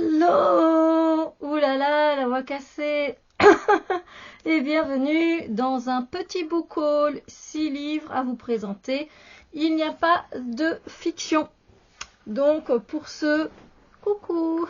Hello! Ouh là là, la voix cassée! Et bienvenue dans un petit book haul, 6 livres à vous présenter. Il n'y a pas de fiction. Donc pour ceux, coucou,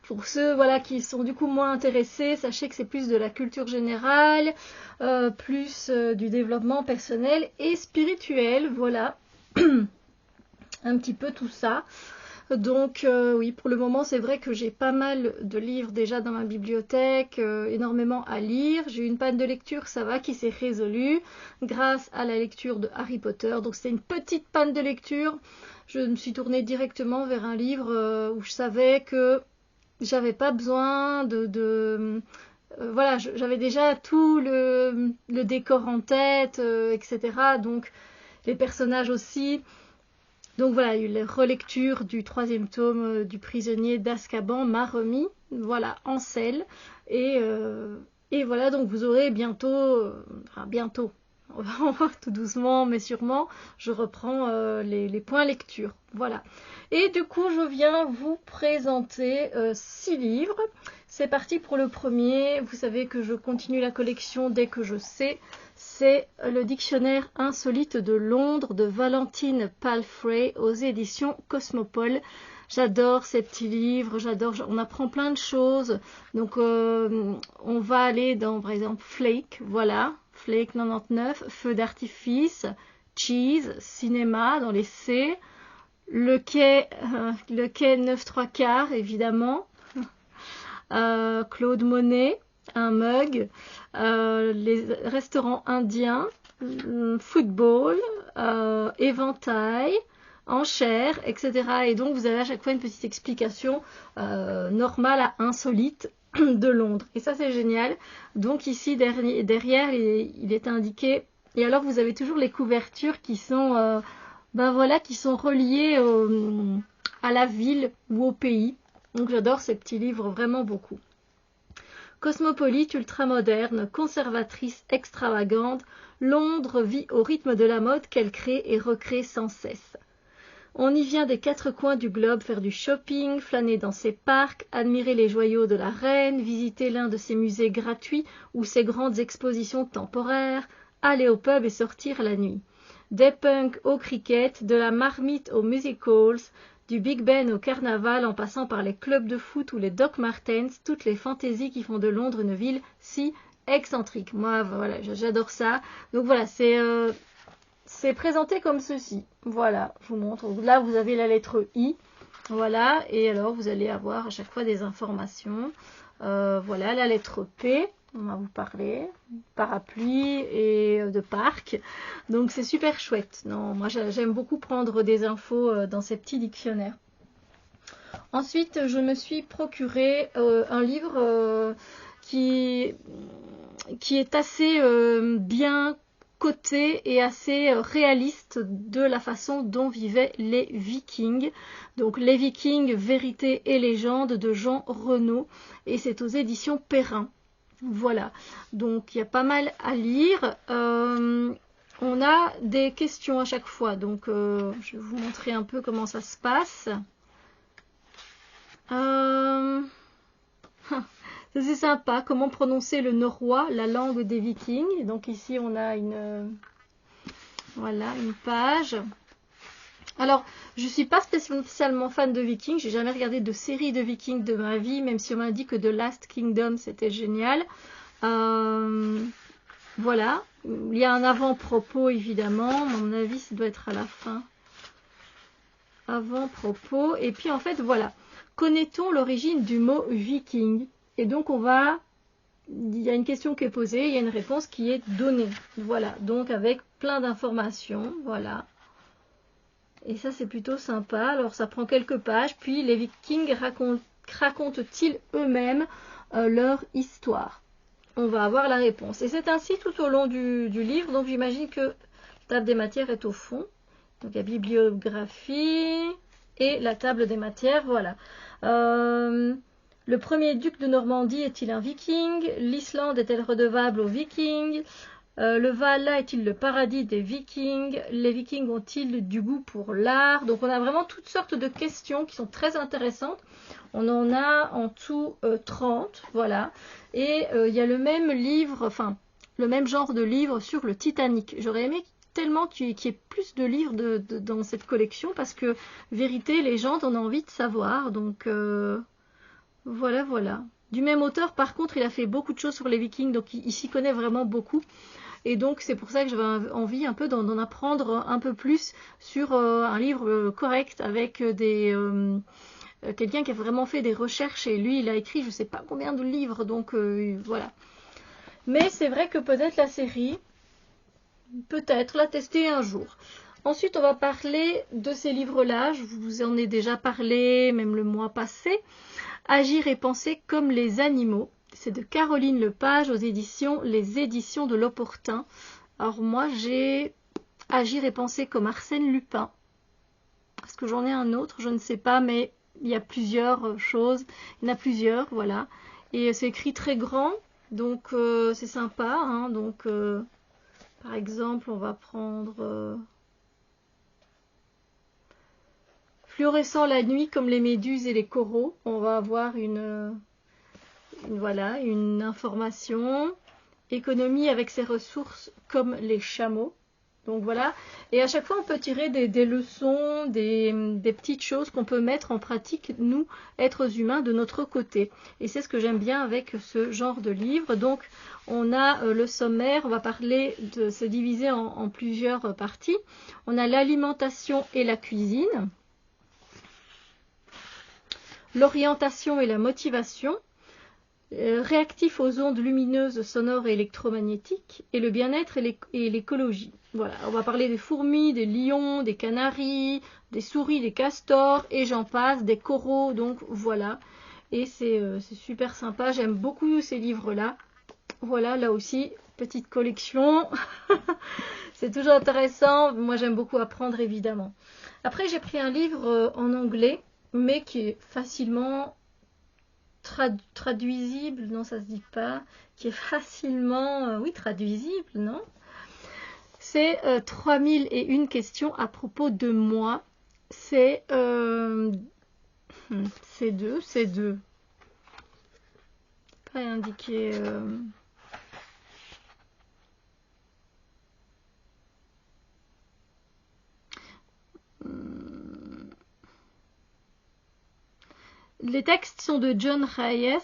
pour ceux voilà, qui sont du coup moins intéressés, sachez que c'est plus de la culture générale, plus du développement personnel et spirituel, voilà, un petit peu tout ça. Donc oui, pour le moment, c'est vrai que j'ai pas mal de livres déjà dans ma bibliothèque, énormément à lire. J'ai eu une panne de lecture, ça va, qui s'est résolue grâce à la lecture de Harry Potter. Donc c'était une petite panne de lecture. Je me suis tournée directement vers un livre où je savais que j'avais pas besoin voilà, j'avais déjà tout le décor en tête, etc. Donc les personnages aussi. Donc voilà, la relecture du 3e tome du prisonnier d'Azkaban m'a remis, voilà, en selle. Et voilà, donc vous aurez bientôt, on va tout doucement mais sûrement, je reprends les points lecture, voilà. Et du coup, je viens vous présenter 6 livres. C'est parti pour le premier. Vous savez que je continue la collection dès que je sais. C'est le dictionnaire insolite de Londres de Valentine Palfrey aux éditions Cosmopole. J'adore ces petits livres, on apprend plein de choses. Donc on va aller dans par exemple Flake, voilà, Flake 99, Feu d'artifice, Cheese, Cinéma dans les C, le quai 9 3/4 évidemment, Claude Monet, un mug, les restaurants indiens, football, éventail, enchères, etc. Et donc vous avez à chaque fois une petite explication normale à insolite de Londres. Et ça c'est génial. Donc ici derrière il est indiqué. Et alors vous avez toujours les couvertures qui sont, qui sont reliées à la ville ou au pays. Donc j'adore ces petits livres vraiment beaucoup. Cosmopolite, ultramoderne, conservatrice, extravagante, Londres vit au rythme de la mode qu'elle crée et recrée sans cesse. On y vient des 4 coins du globe faire du shopping, flâner dans ses parcs, admirer les joyaux de la reine, visiter l'un de ses musées gratuits ou ses grandes expositions temporaires, aller au pub et sortir la nuit. Des punks au cricket, de la marmite aux music halls, du Big Ben au carnaval en passant par les clubs de foot ou les Doc Martens, toutes les fantaisies qui font de Londres une ville si excentrique. Moi, voilà, j'adore ça. Donc voilà, c'est présenté comme ceci. Voilà, je vous montre. Là, vous avez la lettre I. Voilà, et alors vous allez avoir à chaque fois des informations. Voilà, la lettre P. On va vous parler parapluie et de parc. Donc c'est super chouette. Non, moi j'aime beaucoup prendre des infos dans ces petits dictionnaires. Ensuite, je me suis procuré un livre qui est assez bien coté et assez réaliste de la façon dont vivaient les Vikings. Donc les Vikings, vérité et légende de Jean Renaud. Et c'est aux éditions Perrin. Voilà, donc il y a pas mal à lire. On a des questions à chaque fois, donc je vais vous montrer un peu comment ça se passe. C'est sympa, comment prononcer le norrois, la langue des Vikings. Donc ici on a une page. Alors, je ne suis pas spécialement fan de Vikings, j'ai jamais regardé de série de Vikings de ma vie, même si on m'a dit que The Last Kingdom c'était génial. Voilà, il y a un avant-propos évidemment, à mon avis ça doit être à la fin. Avant-propos, et puis en fait voilà, connaît-on l'origine du mot viking? Et donc il y a une question qui est posée, il y a une réponse qui est donnée. Voilà, donc avec plein d'informations, voilà. Et ça c'est plutôt sympa. Alors ça prend quelques pages. Puis les Vikings racontent-ils eux-mêmes leur histoire? On va avoir la réponse. Et c'est ainsi tout au long du livre. Donc j'imagine que la table des matières est au fond. Donc il y a bibliographie et la table des matières. Voilà. Le premier duc de Normandie est-il un Viking? L'Islande est-elle redevable aux Vikings? Le Valhalla est-il le paradis des Vikings? Les Vikings ont-ils du goût pour l'art? Donc on a vraiment toutes sortes de questions qui sont très intéressantes. On en a en tout 30, voilà. Et il y a le même livre, enfin le même genre de livre sur le Titanic. J'aurais aimé tellement qu'il y ait plus de livres dans cette collection parce que, vérité, les gens en ont envie de savoir. Donc voilà, voilà. Du même auteur, par contre, il a fait beaucoup de choses sur les Vikings, donc il s'y connaît vraiment beaucoup. Et donc c'est pour ça que j'avais envie un peu d'en apprendre un peu plus sur un livre correct avec quelqu'un qui a vraiment fait des recherches et lui il a écrit je sais pas combien de livres, donc voilà. Mais c'est vrai que peut-être la série, peut-être la tester un jour. Ensuite, on va parler de ces livres-là. Je vous en ai déjà parlé, même le mois passé. Agir et penser comme les animaux. C'est de Caroline Lepage aux éditions Les Éditions de l'Opportun. Alors moi, j'ai Agir et penser comme Arsène Lupin. Est-ce que j'en ai un autre? Je ne sais pas, mais il y a plusieurs choses. Il y en a plusieurs, voilà. Et c'est écrit très grand, donc c'est sympa. Hein, donc, par exemple, on va prendre Fluorescent la nuit comme les méduses et les coraux. On va avoir voilà, une information. Économie avec ses ressources comme les chameaux. Donc voilà. Et à chaque fois, on peut tirer des leçons, des petites choses qu'on peut mettre en pratique, nous, êtres humains, de notre côté. Et c'est ce que j'aime bien avec ce genre de livre. Donc, on a le sommaire. On va parler de se diviser en plusieurs parties. On a l'alimentation et la cuisine. L'orientation et la motivation. Réactif aux ondes lumineuses, sonores et électromagnétiques, et le bien-être et l'écologie. Voilà, on va parler des fourmis, des lions, des canaris, des souris, des castors, et j'en passe, des coraux, donc voilà. Et c'est super sympa, j'aime beaucoup ces livres-là. Voilà, là aussi, petite collection. C'est toujours intéressant, moi j'aime beaucoup apprendre évidemment. Après j'ai pris un livre en anglais, mais qui est facilement traduisible, non ça se dit pas, qui est facilement, oui traduisible, non? C'est 3001 questions à propos de moi. C'est C2, pas indiqué. Les textes sont de John Hayes.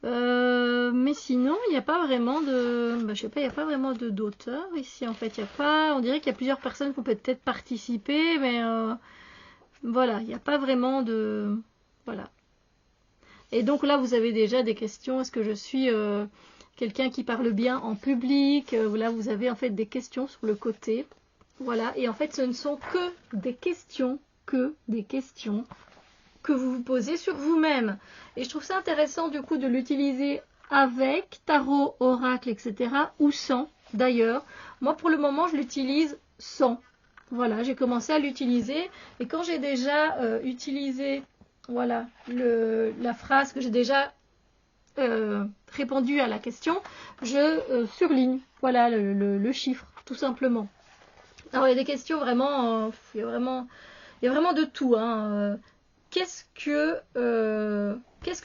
Mais sinon, il n'y a pas vraiment de... je sais pas, il n'y a pas vraiment d'auteur ici, en fait. Il y a pas... On dirait qu'il y a plusieurs personnes qui ont peut-être participé, mais voilà, il n'y a pas vraiment de... Voilà. Et donc là, vous avez déjà des questions. Est-ce que je suis quelqu'un qui parle bien en public? Là, vous avez en fait des questions sur le côté. Voilà, et en fait, ce ne sont que des questions que vous vous posez sur vous-même. Et je trouve ça intéressant du coup de l'utiliser avec tarot, oracle, etc. ou sans d'ailleurs. Moi pour le moment je l'utilise sans. Voilà, j'ai commencé à l'utiliser et quand j'ai déjà utilisé voilà, la phrase que j'ai déjà répondu à la question, je surligne voilà, le chiffre tout simplement. Alors il y a des questions vraiment, il y a vraiment de tout. Hein. Qu'est-ce que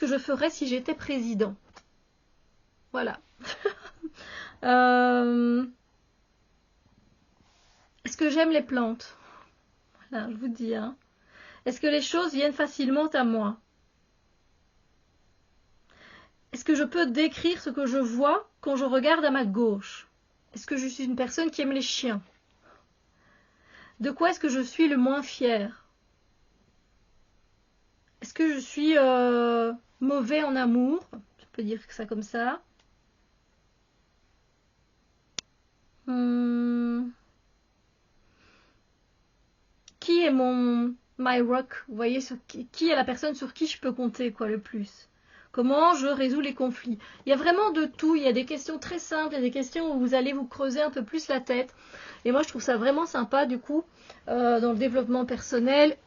je ferais si j'étais président? Voilà. Est-ce que j'aime les plantes? Voilà, je vous dis. Hein. Est-ce que les choses viennent facilement à moi? Est-ce que je peux décrire ce que je vois quand je regarde à ma gauche? Est-ce que je suis une personne qui aime les chiens? De quoi est-ce que je suis le moins fière? Est-ce que je suis mauvais en amour? Je peux dire ça comme ça. Qui est my rock? Vous voyez, qui est la personne sur qui je peux compter quoi le plus? Comment je résous les conflits? Il y a vraiment de tout. Il y a des questions très simples, il y a des questions où vous allez vous creuser un peu plus la tête. Et moi, je trouve ça vraiment sympa, du coup, dans le développement personnel.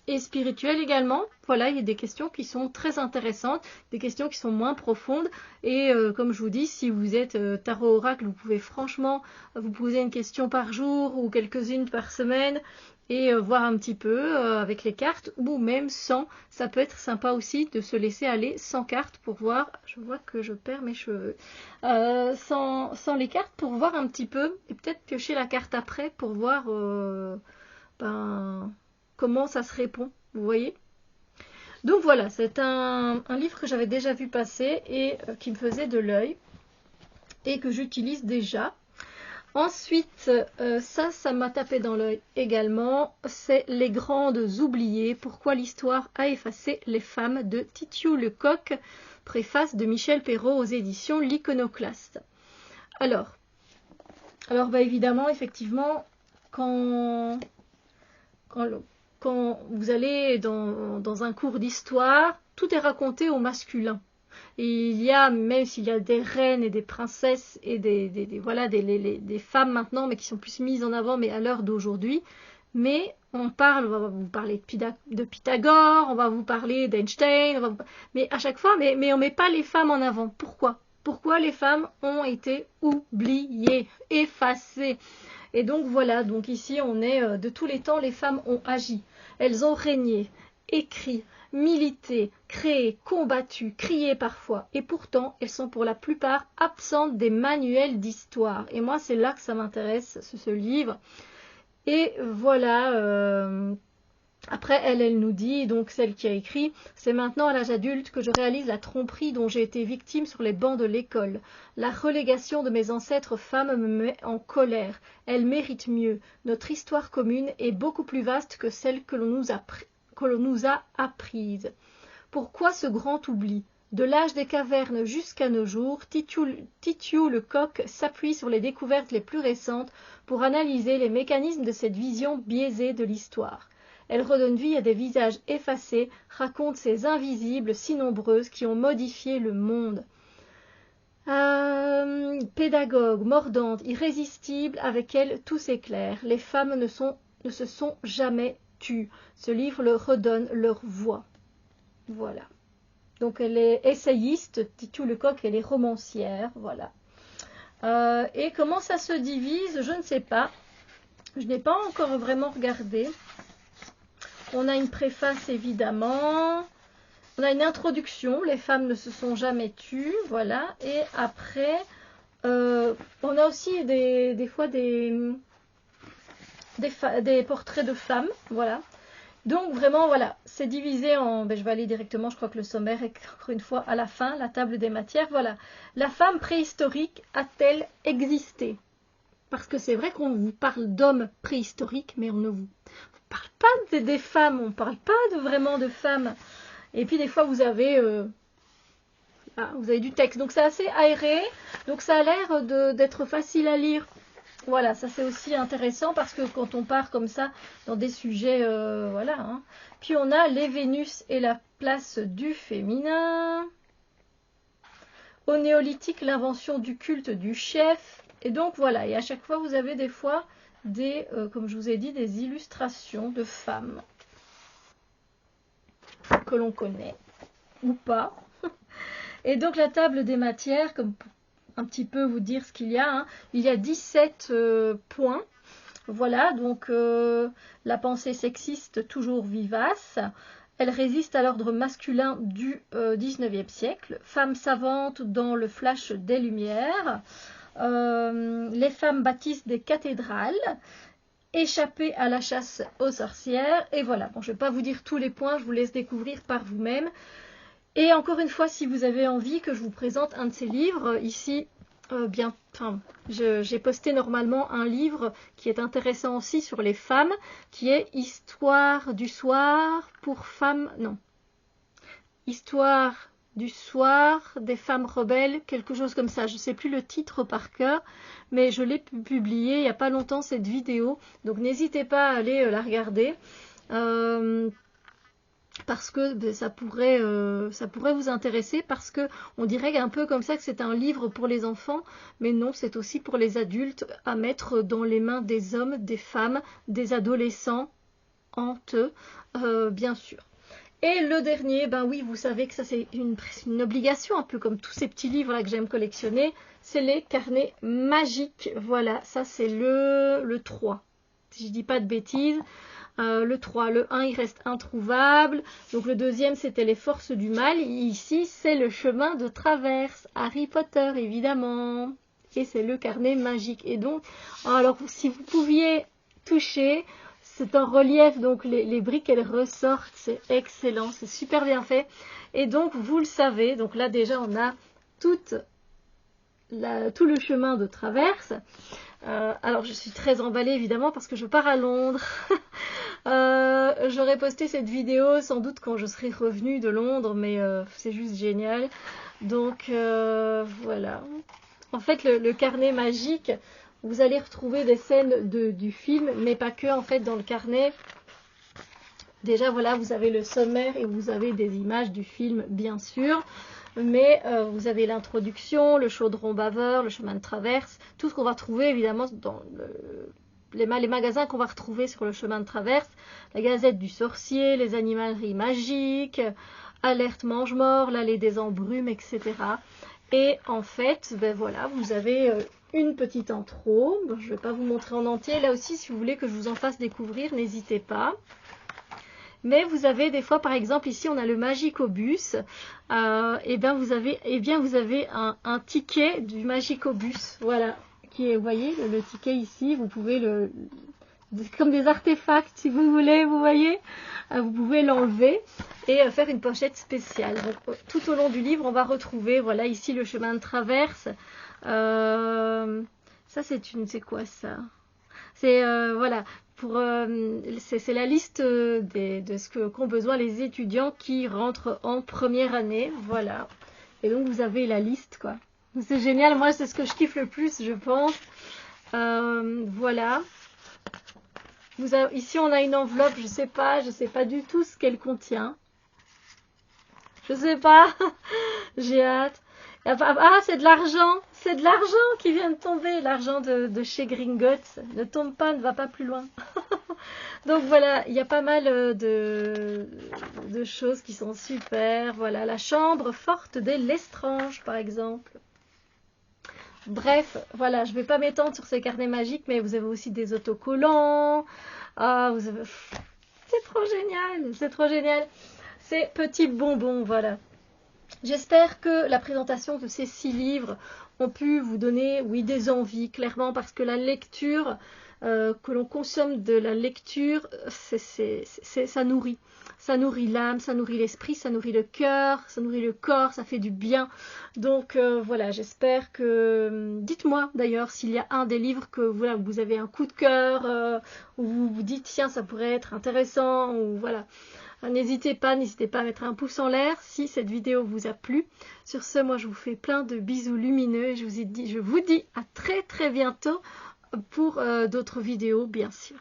et spirituelle également. Voilà, il y a des questions qui sont très intéressantes, des questions qui sont moins profondes. Et comme je vous dis, si vous êtes tarot oracle, vous pouvez franchement vous poser une question par jour ou quelques-unes par semaine et voir un petit peu avec les cartes, ou même sans. Ça peut être sympa aussi de se laisser aller sans cartes pour voir. Je vois que je perds mes cheveux. Sans les cartes pour voir un petit peu, et peut-être piocher la carte après pour voir comment ça se répond, vous voyez. Donc voilà, c'est un livre que j'avais déjà vu passer et qui me faisait de l'œil et que j'utilise déjà. Ensuite, ça m'a tapé dans l'œil également, c'est Les Grandes Oubliées, pourquoi l'histoire a effacé les femmes de Titiou Lecoq, préface de Michel Perrault aux éditions L'Iconoclaste. Alors évidemment, effectivement, quand vous allez dans un cours d'histoire, tout est raconté au masculin. Et il y a, même s'il y a des reines et des princesses et des femmes maintenant, mais qui sont plus mises en avant, mais à l'heure d'aujourd'hui. Mais on va vous parler de Pythagore, on va vous parler d'Einstein, mais à chaque fois, mais on met pas les femmes en avant. Pourquoi les femmes ont été oubliées, effacées? Et donc voilà, donc ici on est de tous les temps, les femmes ont agi, elles ont régné, écrit, milité, créé, combattu, crié parfois, et pourtant elles sont pour la plupart absentes des manuels d'histoire. Et moi c'est là que ça m'intéresse, ce livre. Et voilà, après elle nous dit, donc celle qui a écrit, c'est maintenant à l'âge adulte que je réalise la tromperie dont j'ai été victime sur les bancs de l'école. La relégation de mes ancêtres femmes me met en colère. Elles méritent mieux. Notre histoire commune est beaucoup plus vaste que celle que l'on nous a apprise. Pourquoi ce grand oubli? De l'âge des cavernes jusqu'à nos jours, Titiou Lecoq s'appuie sur les découvertes les plus récentes pour analyser les mécanismes de cette vision biaisée de l'histoire. Elle redonne vie à des visages effacés, raconte ces invisibles si nombreuses qui ont modifié le monde. Pédagogue, mordante, irrésistible, avec elle tout s'éclaire. Les femmes ne se sont jamais tues. Ce livre leur redonne leur voix. Voilà. Donc elle est essayiste, Titiou Lecoq, elle est romancière, voilà. Et comment ça se divise, je ne sais pas. Je n'ai pas encore vraiment regardé. On a une préface évidemment. On a une introduction, les femmes ne se sont jamais tues, voilà. Et après, on a aussi des fois des portraits de femmes, voilà. Donc vraiment, voilà, c'est divisé en... je vais aller directement, je crois que le sommaire est encore une fois à la fin, la table des matières, voilà. La femme préhistorique a-t-elle existé? Parce que c'est vrai qu'on vous parle d'hommes préhistoriques, mais on ne vous parle pas des femmes, on ne parle pas vraiment de femmes. Et puis des fois, vous avez du texte, donc c'est assez aéré, donc ça a l'air d'être facile à lire. Voilà, ça c'est aussi intéressant parce que quand on part comme ça dans des sujets, voilà. Hein. Puis on a les Vénus et la place du féminin. Au néolithique, l'invention du culte du chef. Et donc voilà, et à chaque fois vous avez des fois comme je vous ai dit, des illustrations de femmes que l'on connaît ou pas. Et donc la table des matières, comme un petit peu vous dire ce qu'il y a. Hein. Il y a 17 points. Voilà, donc la pensée sexiste toujours vivace. Elle résiste à l'ordre masculin du 19e siècle. Femme savante dans le flash des Lumières. Les femmes bâtissent des cathédrales. Échapper à la chasse aux sorcières. Et voilà, bon, je ne vais pas vous dire tous les points, je vous laisse découvrir par vous-même. Et encore une fois, si vous avez envie que je vous présente un de ces livres, ici, j'ai posté normalement un livre qui est intéressant aussi sur les femmes, qui est Histoire du soir pour femmes, non. Histoire du soir des femmes rebelles, quelque chose comme ça. Je ne sais plus le titre par cœur, mais je l'ai publié il n'y a pas longtemps cette vidéo, donc n'hésitez pas à aller la regarder. Parce que ça pourrait vous intéresser, parce que on dirait un peu comme ça que c'est un livre pour les enfants, mais non, c'est aussi pour les adultes à mettre dans les mains des hommes, des femmes, des adolescents honteux, bien sûr. Et le dernier, ben oui, vous savez que ça c'est une obligation, un peu comme tous ces petits livres là que j'aime collectionner, c'est les carnets magiques. Voilà, ça c'est le 3. Si je dis pas de bêtises, le 3, le 1 il reste introuvable, donc le deuxième c'était les forces du mal, ici c'est le chemin de traverse, Harry Potter évidemment, et c'est le carnet magique. Et donc, alors si vous pouviez toucher, c'est en relief, donc les briques elles ressortent, c'est excellent, c'est super bien fait. Et donc vous le savez, donc là déjà on a tout le chemin de traverse. Alors je suis très emballée évidemment parce que je pars à Londres. J'aurais posté cette vidéo sans doute quand je serai revenue de Londres, mais c'est juste génial. Donc voilà. En fait le carnet magique, vous allez retrouver des scènes du film, mais pas que en fait dans le carnet. Déjà voilà, vous avez le sommaire et vous avez des images du film bien sûr, mais vous avez l'introduction, le chaudron baveur, le chemin de traverse, tout ce qu'on va trouver évidemment dans les magasins qu'on va retrouver sur le chemin de traverse, la Gazette du sorcier, les animaleries magiques, Alerte mange-mort, l'allée des embrumes, etc. Et en fait, ben voilà, vous avez une petite intro. Bon, je ne vais pas vous montrer en entier. Là aussi, si vous voulez que je vous en fasse découvrir, n'hésitez pas. Mais vous avez des fois, par exemple, ici on a le Magicobus. Et bien vous avez un ticket du Magicobus. Voilà, qui est, vous voyez, le ticket ici, vous pouvez comme des artefacts si vous voulez, vous voyez, vous pouvez l'enlever et faire une pochette spéciale. Donc tout au long du livre on va retrouver, voilà ici le chemin de traverse, ça c'est quoi ça, c'est voilà, c'est la liste de ce qu'ont besoin les étudiants qui rentrent en première année, voilà, et donc vous avez la liste quoi, c'est génial, moi c'est ce que je kiffe le plus je pense. Voilà. Ici on a une enveloppe, je sais pas du tout ce qu'elle contient. Je sais pas, j'ai hâte. Ah, c'est de l'argent qui vient de tomber, l'argent de chez Gringotts. Ne tombe pas, ne va pas plus loin. Donc voilà, il y a pas mal de choses qui sont super. Voilà, la chambre forte des Lestrange par exemple. Bref, voilà, je ne vais pas m'étendre sur ces carnets magiques, mais vous avez aussi des autocollants. Ah, c'est trop génial, c'est trop génial. Ces petits bonbons, voilà. J'espère que la présentation de ces 6 livres ont pu vous donner, oui, des envies, clairement, parce que la lecture, que l'on consomme de la lecture, ça nourrit. Ça nourrit l'âme, ça nourrit l'esprit, ça nourrit le cœur, ça nourrit le corps, ça fait du bien. Donc voilà, j'espère que... Dites-moi d'ailleurs s'il y a un des livres que voilà, vous avez un coup de cœur, où vous vous dites tiens ça pourrait être intéressant, ou voilà. N'hésitez pas à mettre un pouce en l'air si cette vidéo vous a plu. Sur ce, moi je vous fais plein de bisous lumineux et je vous dis à très très bientôt pour d'autres vidéos bien sûr.